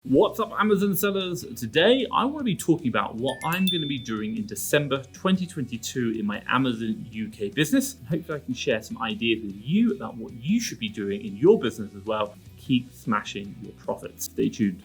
What's up, Amazon sellers? Today, I want to be talking about what I'm going to be doing in December 2022 in my Amazon UK business. And hopefully I can share some ideas with you about what you should be doing in your business as well. Keep smashing your profits. Stay tuned.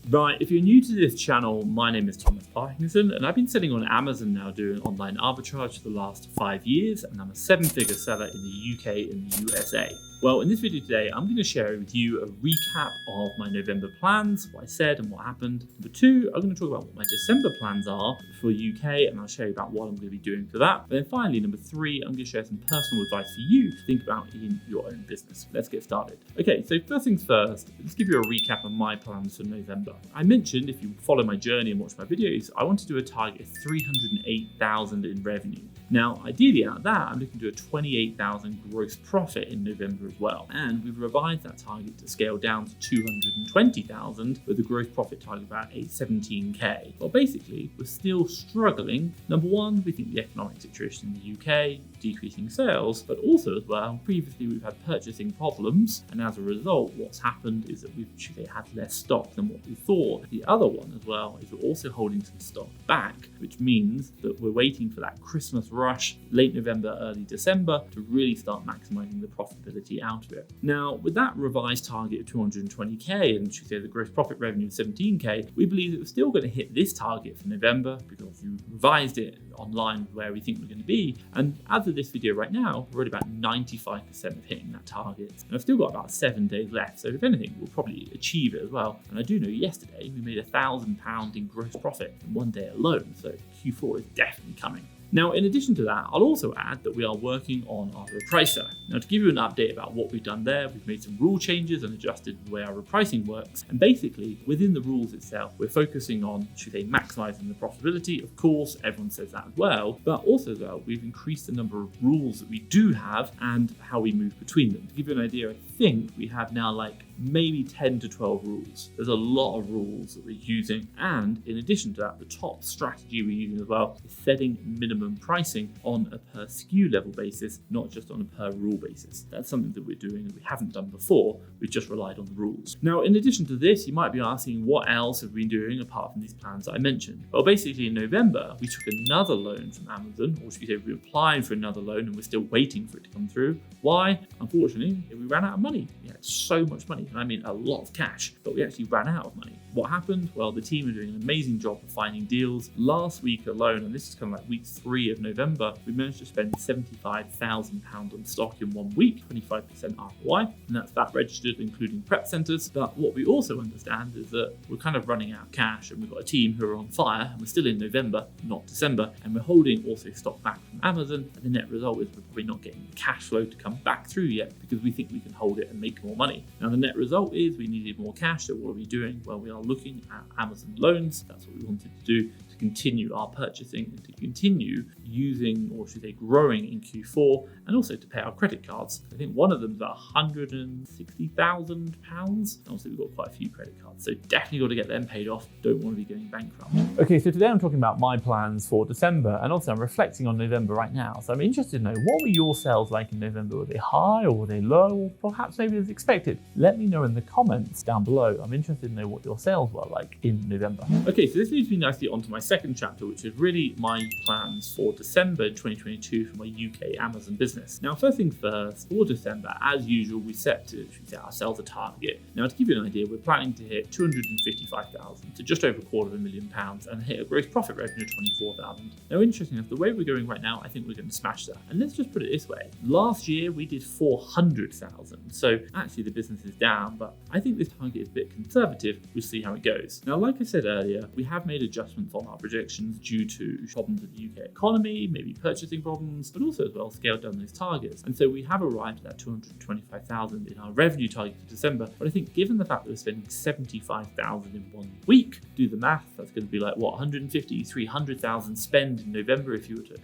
Right, if you're new to this channel, my name is Thomas Parkinson, and I've been selling on Amazon now doing online arbitrage for the last 5 years, and I'm a 7-figure seller in the UK and the USA. Well, in this video today, I'm going to share with you a recap of my November plans, what I said and what happened. Number 2, I'm going to talk about what my December plans are for UK, and I'll show you about what I'm going to be doing for that. But then finally, number 3, I'm going to share some personal advice for you to think about in your own business. Let's get started. Okay, so first things first, let's give you a recap of my plans for November. I mentioned, if you follow my journey and watch my videos, I want to do a target of 308,000 in revenue. Now, ideally out of that, I'm looking to do a 28,000 gross profit in November as well. And we've revised that target to scale down to 220,000 with a gross profit target of about 17k. Well, basically, we're still struggling. Number one, we think the economic situation in the UK, decreasing sales, but also as well, previously we've had purchasing problems. And as a result, what's happened is that we've actually had less stock than what we thought. The other one as well is we're also holding some stock back, which means that we're waiting for that Christmas rush, late November, early December, to really start maximizing the profitability out of it. Now, with that revised target of 220k and should say the gross profit revenue of 17k, we believe that we're still going to hit this target for November because we revised it online with where we think we're going to be. And as of this video right now, we're at about 95% of hitting that target. And I've still got about 7 days left. So if anything, we'll probably achieve it as well. And I do know yesterday we made £1,000 in gross profit in one day alone. So Q4 is definitely coming. Now, in addition to that, I'll also add that we are working on our repricer. Now, to give you an update about what we've done there, we've made some rule changes and adjusted the way our repricing works. And basically, within the rules itself, we're focusing on, should they, maximizing the profitability. Of course, everyone says that as well. But also, as well, we've increased the number of rules that we do have and how we move between them. To give you an idea, I think we have now like maybe 10 to 12 rules. There's a lot of rules that we're using. And in addition to that, the top strategy we're using as well is setting minimum pricing on a per SKU level basis, not just on a per rule basis. That's something that we're doing and we haven't done before. We've just relied on the rules. Now, in addition to this, you might be asking what else have we been doing apart from these plans that I mentioned? Well, basically in November, we took another loan from Amazon, or should we say we applied for another loan and we're still waiting for it to come through. Why? Unfortunately, we ran out of money. We had so much money, and I mean a lot of cash, but we actually ran out of money. What happened? Well, the team are doing an amazing job of finding deals. Last week alone, and this is kind of like week 3 of November, we managed to spend £75,000 on stock in 1 week, 25% ROI, and that's VAT registered, including prep centers. But what we also understand is that we're kind of running out of cash, and we've got a team who are on fire, and we're still in November, not December, and we're holding also stock back from Amazon, and the net result is we're probably not getting the cash flow to come back through yet because we think we can hold it and make more money. Now, the net result is we needed more cash, so what are we doing? Well, we are looking at Amazon loans. That's what we wanted to do to continue our purchasing and to continue using, or should they, growing in Q4, and also to pay our credit cards. I think one of them is about £160,000. Also, we've got quite a few credit cards, so definitely got to get them paid off. Don't want to be going bankrupt. Okay, so today I'm talking about my plans for December, and also I'm reflecting on November right now. So I'm interested to know, what were your sales like in November? Were they high or were they low, or perhaps maybe as expected? Let me know in the comments down below. I'm interested to know what your sales were like in November. Okay, so this leads me nicely onto my second chapter, which is really my plans for December 2022 for my UK Amazon business. Now, first things first, for December, as usual, we set ourselves a target. Now, to give you an idea, we're planning to hit 255,000 to just over £250,000 and hit a gross profit revenue of 24,000. Now, interesting enough, the way we're going right now, I think we're going to smash that. And let's just put it this way. Last year, we did 400,000. So actually the business is down, but I think this target is a bit conservative. We'll see how it goes. Now, like I said earlier, we have made adjustments on our projections due to problems with the UK economy, maybe purchasing problems, but also as well scaled down those targets. And so we have arrived at that 225,000 in our revenue target for December. But I think given the fact that we're spending 75,000 in 1 week, do the math, that's going to be like what, 150, 300,000 spend in November if you were to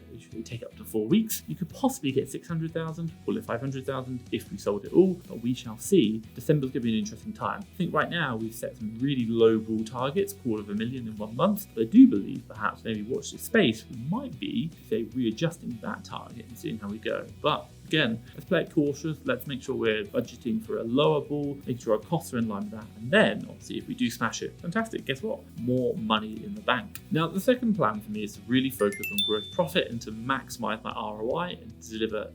take up to 4 weeks. You could possibly get 600,000, call it 500,000 if we sold it all, but we shall see. December's going to be an interesting time. I think right now we've set some really low ball targets, $250,000 in 1 month, but I do believe perhaps maybe watch this space, we might be, say, readjusting that target and seeing how we go. But Again, let's play it cautious. Let's make sure we're budgeting for a lower ball, make sure our costs are in line with that. And then, obviously, if we do smash it, fantastic. Guess what? More money in the bank. Now, the second plan for me is to really focus on gross profit and to maximize my ROI and deliver,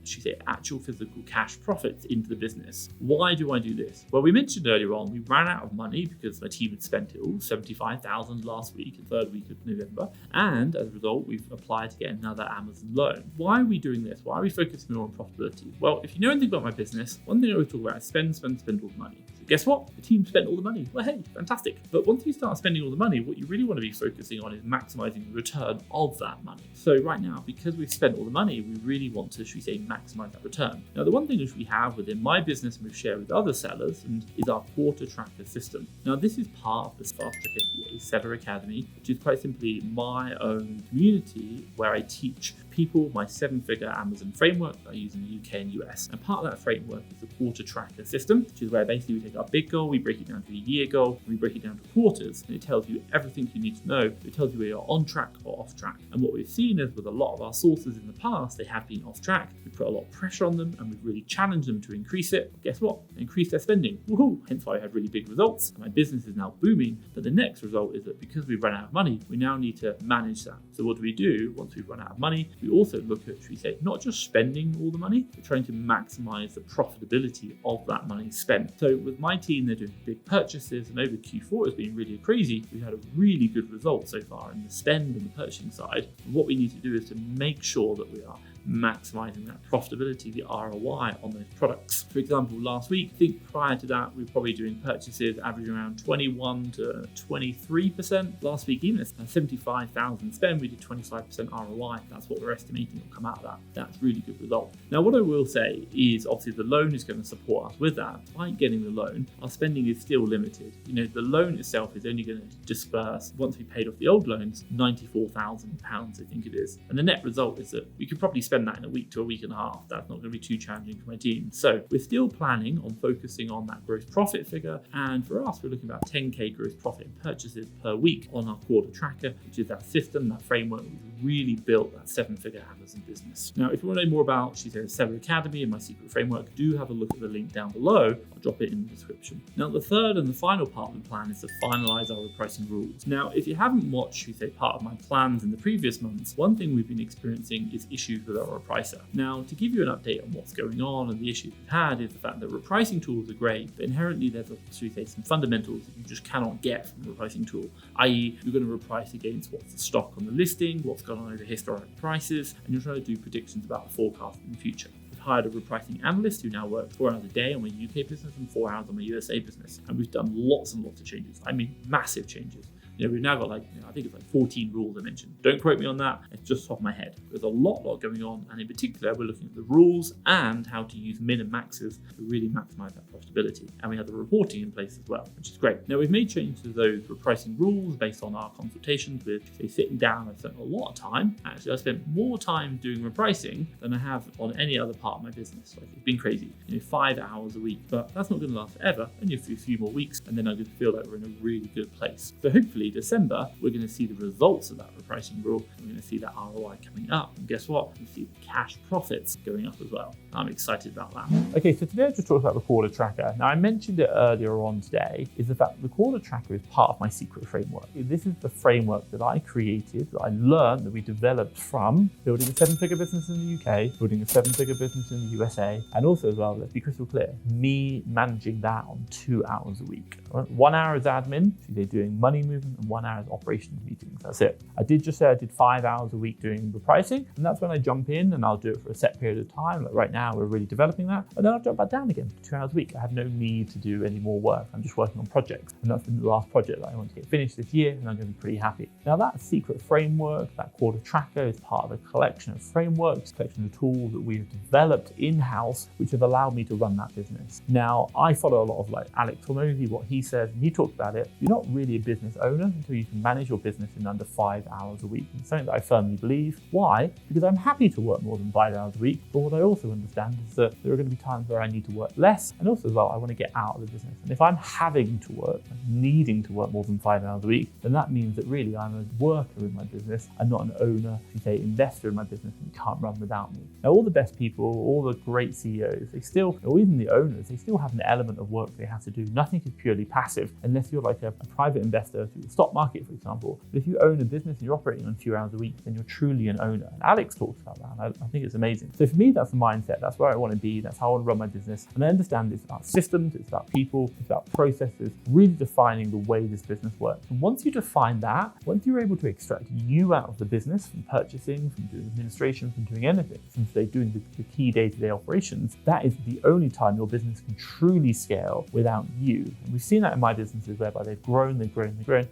actual physical cash profits into the business. Why do I do this? Well, we mentioned earlier on, we ran out of money because my team had spent it all, $75,000 last week, the third week of November. And as a result, we've applied to get another Amazon loan. Why are we doing this? Why are we focusing more on profitability? Well, if you know anything about my business, one thing I always talk about is spend all the money. So guess what? The team spent all the money. Well, hey, fantastic. But once you start spending all the money, what you really want to be focusing on is maximizing the return of that money. So right now, because we've spent all the money, we really want to, maximize that return. Now, the one thing which we have within my business and we've shared with other sellers is our quarter tracker system. Now, this is part of the FastTrackFBA Seller Academy, which is quite simply my own community where I teach people my 7-figure Amazon framework that I use in the UK and US. And part of that framework is the quarter tracker system, which is where basically we take our big goal, we break it down to a year goal, and we break it down to quarters, and it tells you everything you need to know. It tells you where you're on track or off track. And what we've seen is with a lot of our sources in the past, they have been off track. We put a lot of pressure on them and we've really challenged them to increase it. But guess what? They increased their spending. Woohoo! Hence why I had really big results. And my business is now booming. But the next result is that because we've run out of money, we now need to manage that. So what do we do once we've run out of money? We also look at, not just spending all the money, but trying to maximize the profitability of that money spent. So with my team, they're doing big purchases, and over Q4 has been really crazy. We've had a really good result so far in the spend and the purchasing side. And what we need to do is to make sure that we are maximizing that profitability, the ROI on those products. For example, last week, I think prior to that, we were probably doing purchases averaging around 21 to 23%. Last week, even at 75,000 spend, we did 25% ROI. That's what we're estimating will come out of that. That's really good result. Now, what I will say is obviously the loan is going to support us with that. Despite getting the loan, our spending is still limited. The loan itself is only going to disperse, once we paid off the old loans, £94,000, I think it is. And the net result is that we could probably spend that in a week to a week and a half. That's not going to be too challenging for my team. So we're still planning on focusing on that gross profit figure. And for us, we're looking at about 10K gross profit in purchases per week on our quarter tracker, which is that system, that framework which really built that 7-figure Amazon business. Now, if you want to know more about the Seller Academy and my secret framework, do have a look at the link down below. I'll drop it in the description. Now, the third and the final part of the plan is to finalize our repricing rules. Now, if you haven't watched, part of my plans in the previous months, one thing we've been experiencing is issues with our repricer. Now, to give you an update on what's going on and the issues we've had is the fact that repricing tools are great, but inherently there's some fundamentals that you just cannot get from a repricing tool, i.e. you're going to reprice against what's the stock on the listing, what's gone on over historic prices, and you're trying to do predictions about the forecast in the future. We've hired a repricing analyst who now works 4 hours a day on my UK business and 4 hours on my USA business, and we've done lots and lots of changes. I mean, massive changes. We've now got I think it's 14 rules I mentioned. Don't quote me on that. It's just off my head. There's a lot going on. And in particular, we're looking at the rules and how to use min and maxes to really maximize that profitability. And we have the reporting in place as well, which is great. Now, we've made changes to those repricing rules based on our consultations with, sitting down. I've spent a lot of time. Actually, I've spent more time doing repricing than I have on any other part of my business. It's been crazy. 5 hours a week. But that's not going to last forever. Only a few more weeks. And then I'm going to feel like we're in a really good place. So hopefully, December, we're going to see the results of that repricing rule. We're going to see that ROI coming up. And guess what? We see the cash profits going up as well. I'm excited about that. Okay, so today I just talked about the quarter tracker. Now, I mentioned it earlier on today, is the fact that the quarter tracker is part of my secret framework. This is the framework that I created, that I learned, that we developed from building a 7-figure business in the UK, building a 7-figure business in the USA, and also as well, let's be crystal clear, me managing that on 2 hours a week. 1 hour is admin, they're doing money movement, and 1 hour is operations meetings. That's it. I did just say I did 5 hours a week doing the pricing, and that's when I jump in and I'll do it for a set period of time. Like right now, we're really developing that, and then I'll jump back down again for 2 hours a week. I have no need to do any more work. I'm just working on projects, and that's the last project that I want to get finished this year, and I'm going to be pretty happy. Now, that secret framework, that quarter tracker, is part of a collection of frameworks, collection of tools that we've developed in-house, which have allowed me to run that business. Now, I follow a lot of Alex Hormozy, what he says, and he talks about it. You're not really a business owner, until you can manage your business in under 5 hours a week. And it's something that I firmly believe. Why? Because I'm happy to work more than 5 hours a week, but what I also understand is that there are going to be times where I need to work less, and also as well, I want to get out of the business. And if I'm having to work, needing to work more than 5 hours a week, then that means that really I'm a worker in my business and not an owner, if you say investor in my business, and you can't run without me. Now, all the best people, all the great CEOs, they still, or even the owners, they still have an element of work they have to do. Nothing is purely passive unless you're like a private investor through the stock market, for example. But if you own a business and you're operating on a few hours a week, then you're truly an owner. And Alex talks about that, and I think it's amazing. So for me, that's the mindset. That's where I want to be. That's how I want to run my business. And I understand it's about systems, it's about people, it's about processes, really defining the way this business works. And once you define that, once you're able to extract you out of the business, from purchasing, from doing administration, from doing anything, from say doing the key day-to-day operations, that is the only time your business can truly scale without you. And we've seen that in my businesses whereby they've grown.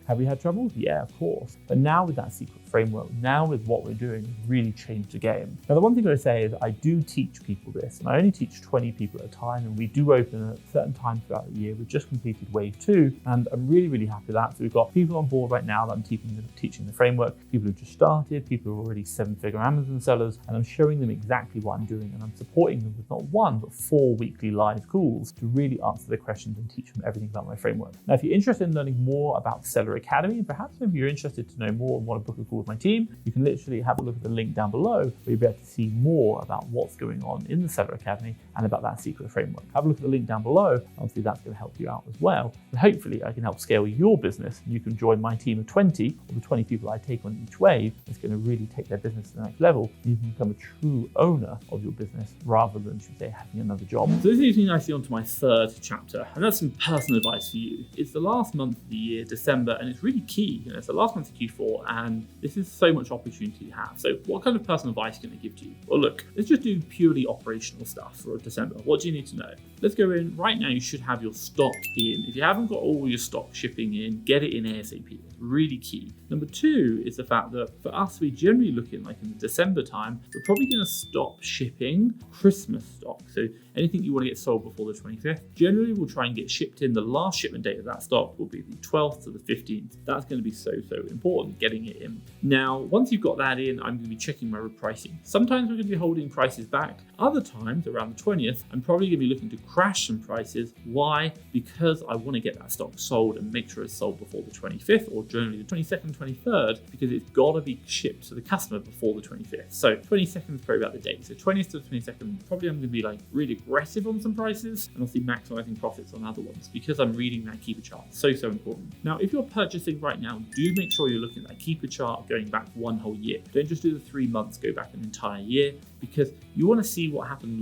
Have we had trouble? Yeah, of course. But now with that secret framework, now with what we're doing, we've really changed the game. Now, the one thing I say is I do teach people this, and I only teach 20 people at a time, and we do open at certain times throughout the year. We've just completed wave 2, and I'm really, really happy with that. So we've got people on board right now that I'm teaching the framework, people who've just started, people who are already 7-figure Amazon sellers, and I'm showing them exactly what I'm doing, and I'm supporting them with not 1, but 4 weekly live calls to really answer their questions and teach them everything about my framework. Now, if you're interested in learning more about Seller Academy, and perhaps maybe you're interested to know more and want to book a call with my team, you can literally have a look at the link down below where you'll be able to see more about what's going on in the Seller Academy and about that secret framework. Have a look at the link down below. Obviously, that's going to help you out as well. And hopefully, I can help scale your business, and you can join my team of 20, or the 20 people I take on each wave. It's going to really take their business to the next level. You can become a true owner of your business rather than, should we say, having another job. So this leads me nicely onto my third chapter, and that's some personal advice for you. It's the last month of the year, December, and it's really key. It's the last month of Q4, and this is so much opportunity to have. So what kind of personal advice can I give to you? Well, look, let's just do purely operational stuff for December. What do you need to know? Let's go in. Right now, you should have your stock in. If you haven't got all your stock shipping in, get it in ASAP. It's really key. Number 2 is the fact that for us, we're generally looking like in the December time, we're probably going to stop shipping Christmas stock. So anything you want to get sold before the 25th, generally we'll try and get shipped in. The last shipment date of that stock will be the 12th to the 15th. That's going to be so important, getting it in. Now, once you've got that in, I'm going to be checking my repricing. Sometimes we're going to be holding prices back. Other times, around the 20th, I'm probably going to be looking to crash some prices. Why? Because I want to get that stock sold and make sure it's sold before the 25th, or generally the 22nd, 23rd, because it's got to be shipped to the customer before the 25th. So 22nd is probably about the date. So 20th to the 22nd, probably I'm going to be like really aggressive on some prices and obviously maximizing profits on other ones because I'm reading that keeper chart. So important. Now, if you're purchasing right now, do make sure you're looking at that keeper chart going back 1 whole year. Don't just do the 3 months, go back an entire year, because you want to see what happened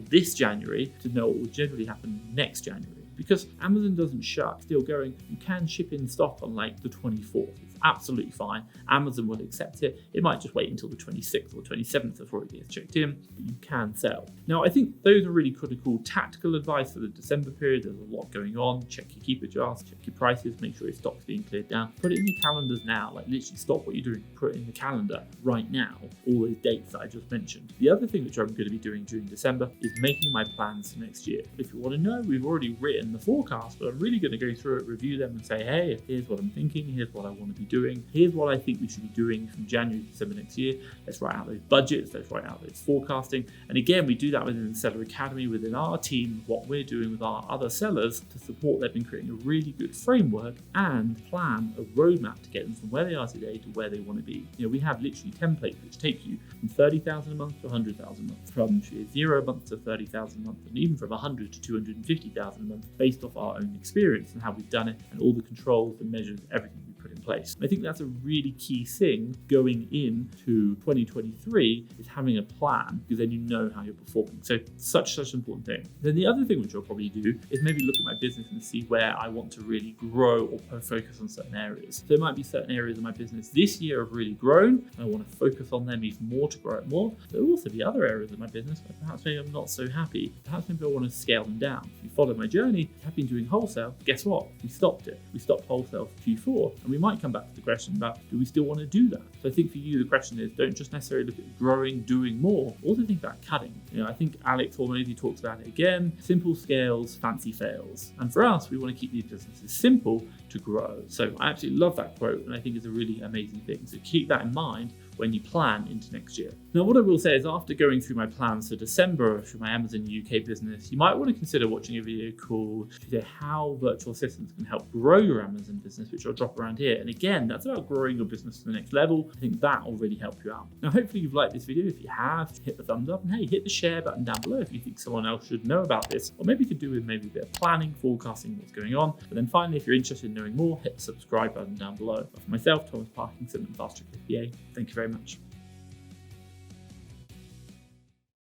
this January to know what will generally happen next January. Because Amazon doesn't shut, still going, you can ship in stock on like the 24th. It's absolutely fine. Amazon will accept it. It might just wait until the 26th or 27th before it gets checked in, but you can sell. Now, I think those are really critical tactical advice for the December period. There's a lot going on. Check your keeper charts, check your prices, make sure your stock's being cleared down. Put it in your calendars now, like literally stop what you're doing, put it in the calendar right now, all those dates that I just mentioned. The other thing which I'm going to be doing during December is making my plans for next year. If you want to know, we've already written the forecast, but I'm really going to go through it, review them and say, hey, here's what I'm thinking, here's what I want to be doing, here's what I think we should be doing from January to December next year. Let's write out those budgets, let's write out those forecasting. And again, we do that within the Seller Academy, within our team, what we're doing with our other sellers to support them in creating a really good framework and plan a roadmap to get them from where they are today to where they want to be. We have literally templates which take you from 30,000 a month to 100,000 a month, from 0 a month to 30,000 a month, and even from 100 to 250,000 a month based off our own experience and how we've done it and all the controls and measures, everything we put in place. And I think that's a really key thing going into 2023 is having a plan, because then you know how you're performing. So such an important thing. Then the other thing which I'll probably do is maybe look at my business and see where I want to really grow or focus on certain areas. So there might be certain areas of my business this year have really grown and I want to focus on them even more to grow it more. There will also be other areas of my business where perhaps maybe I'm not so happy. Perhaps maybe I want to scale them down. If you follow my journey, I've been doing wholesale. Guess what? We stopped it. We stopped wholesale for Q4, and we might might come back to the question about, do we still want to do that? So I think for you, the question is, don't just necessarily look at growing, doing more, also think about cutting. I think Alex Hormozy talks about it again, simple scales, fancy fails. And for us, we want to keep these businesses simple to grow. So I absolutely love that quote, and I think it's a really amazing thing. So keep that in mind when you plan into next year. Now, what I will say is after going through my plans for December for my Amazon UK business, you might want to consider watching a video called How Virtual Assistants Can Help Grow Your Amazon Business, which I'll drop around here. And again, that's about growing your business to the next level. I think that will really help you out. Now, hopefully you've liked this video. If you have, hit the thumbs up, and hey, hit the share button down below if you think someone else should know about this, or maybe you could do with maybe a bit of planning, forecasting what's going on. But then finally, if you're interested in knowing more, hit the subscribe button down below. But for myself, Thomas Parkinson and FastTrackFBA, thank you very much.